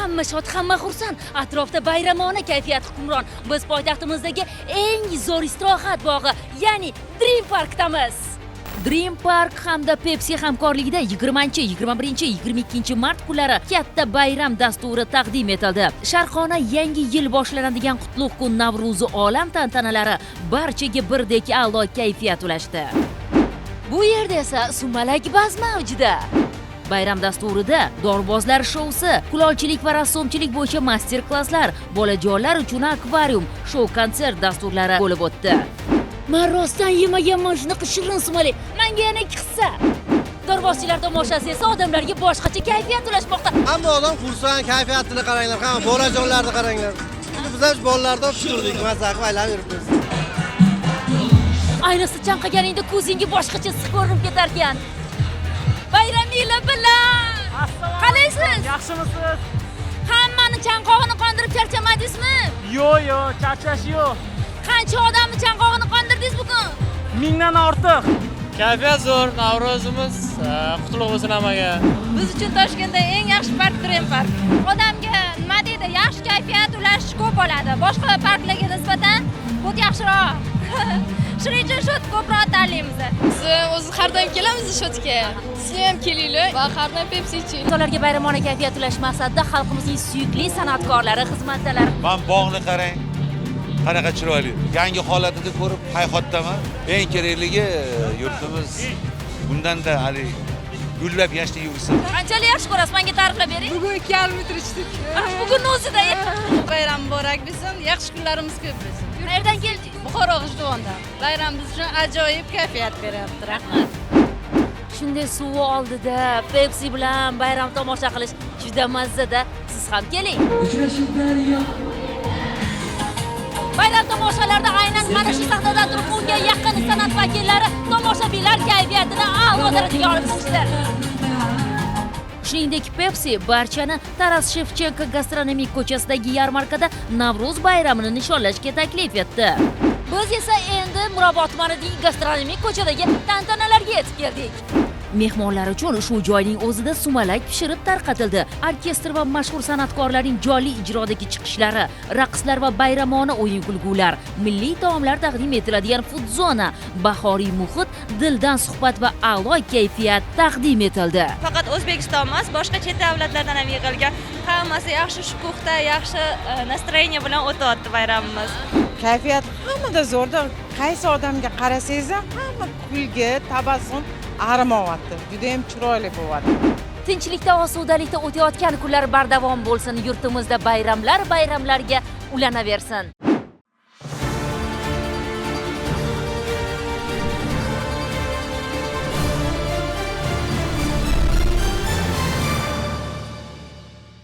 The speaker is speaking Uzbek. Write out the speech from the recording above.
Hamma shod, hamma xursand. Atrofda bayramona kayfiyat hukmron. Biz poytaxtimizdagi eng zo'r istirohat bog'i, ya'ni Dream Parkdamiz. Dream Park hamda Pepsi hamkorligida 20, 21, 22 mart kunlari katta bayram dasturi taqdim etildi. Sharqona yangi yil boshlanadigan qutlug' kun Navro'zi olam tantanalari barchaga birdek a'lo kayfiyat ulashdi. Bu yerda esa sumalak baz mavjuda. Bayram dasturida dorbozlar shousi, kulolchilik va rassomchilik bo'yicha master-klasslar, bolajonlar uchun akvarium, shou-konsert dasturlari bo'lib o'tdi. Men rostdan yemaganman shunaqa shirin sumalak. Menga yana 2 hissa. Dorbozchilar tomoshasi esa odamlarga boshqacha kayfiyat ulashmoqda. Hamma odam xursand, kayfiyatini qaranglar, hamma bolajonlarni qaranglar. Biz ham bolalardan tuturdik, mazza qilib aylanib yuribmiz. Ayniqsa chanqaganingda ko'zingga boshqacha issiq ko'rinib ketar ekan. Bayramingiz bilan. Qalaysiz? Yaxshimisiz? Hammani chanqog'ini qondirib charchamadingizmi? Yo'q, charchash yo'q. Qancha odamni chanqog'ini qondirdingiz bugun? 1000 dan ortiq. Kayfiyat zo'r, Navro'zimiz qutlug' bo'lsin hammaga. Biz uchun Toshkentda eng yaxshi park Dream Park. Odamga nima deydi, yaxshi kayfiyat ulash ko'p bo'ladi. Boshqa parklarga nisbatan bu yaxshiroq. Shuning uchun shot ko'proq tanlaymiz. Biz o'zi har doim kelamiz shotga. Siz ham kelinglar va har doim Pepsi iching. Ularga bayramona kayfiyat ulash maqsadida xalqimizning suyukli san'atkorlari xizmatdalari. Men bog'ni qarang. Qanaqa chiroyli. Yangi holatida ko'rib hayhotdaman. Eng kerakligi yurtimiz bundan-da hali gullab yashnagan yursin. Qanchalik yaxshi ko'rasiz? Menga ta'riflab bering. Bugun 2,5 metr ichdik. Bugun o'zida. Bayram muborak bo'lsin, yaxshi kunlarimiz ko'p bo'lsin. Qayerdan keldik? Buxoro G'ijduvondan. Bayram biz uchun ajoyib kayfiyat beryapti. Rahmat. Shunday suvi oldida Pepsi bilan bayram tomosha qilish juda mazza-da. Siz ham keling. Bayram tomoshalarida aynan mana shu sahnadan turib unga yaqin san'at vakillari tomoshabinlar kayfiyatini a'lo darajaga olib chiqishdir. Shuningdek, Pepsi barchani Taras Shevchenko gastronomik ko'chasidagi yarmarkada Navro'z bayramini nishonlashga taklif etdi. Biz esa endi Mirobod tumanidagi gastronomik ko'chadagi tantanalarga yetib keldik. Mehmonlar uchun shu joyning o'zida sumalak pishirib tarqatildi. Orkestr va mashhur san'atkorlarning jonli ijrodagi chiqishlari, raqslar va bayramona o'yin-kulgular, milliy taomlar taqdim etiladigan food zona, bahoriy muhit, dildan suhbat va a'lo kayfiyat taqdim etildi. Faqat O'zbekiston emas, boshqa chet davlatlardan ham yig'ilgan. Hammasi yaxshi shukuhda, yaxshi nastroyeniya bilan o'tyapti bayramimiz. Kayfiyat hammada zo'rda. Qaysi odamga qarasangiz ham hamma kulgi, tabassum arimayapti. Juda ham chiroyli bo'lyapti. Tinchlikda, osudalikda o'tayotgan kunlar bardavom bo'lsin. Yurtimizda bayramlarga ulanaversin.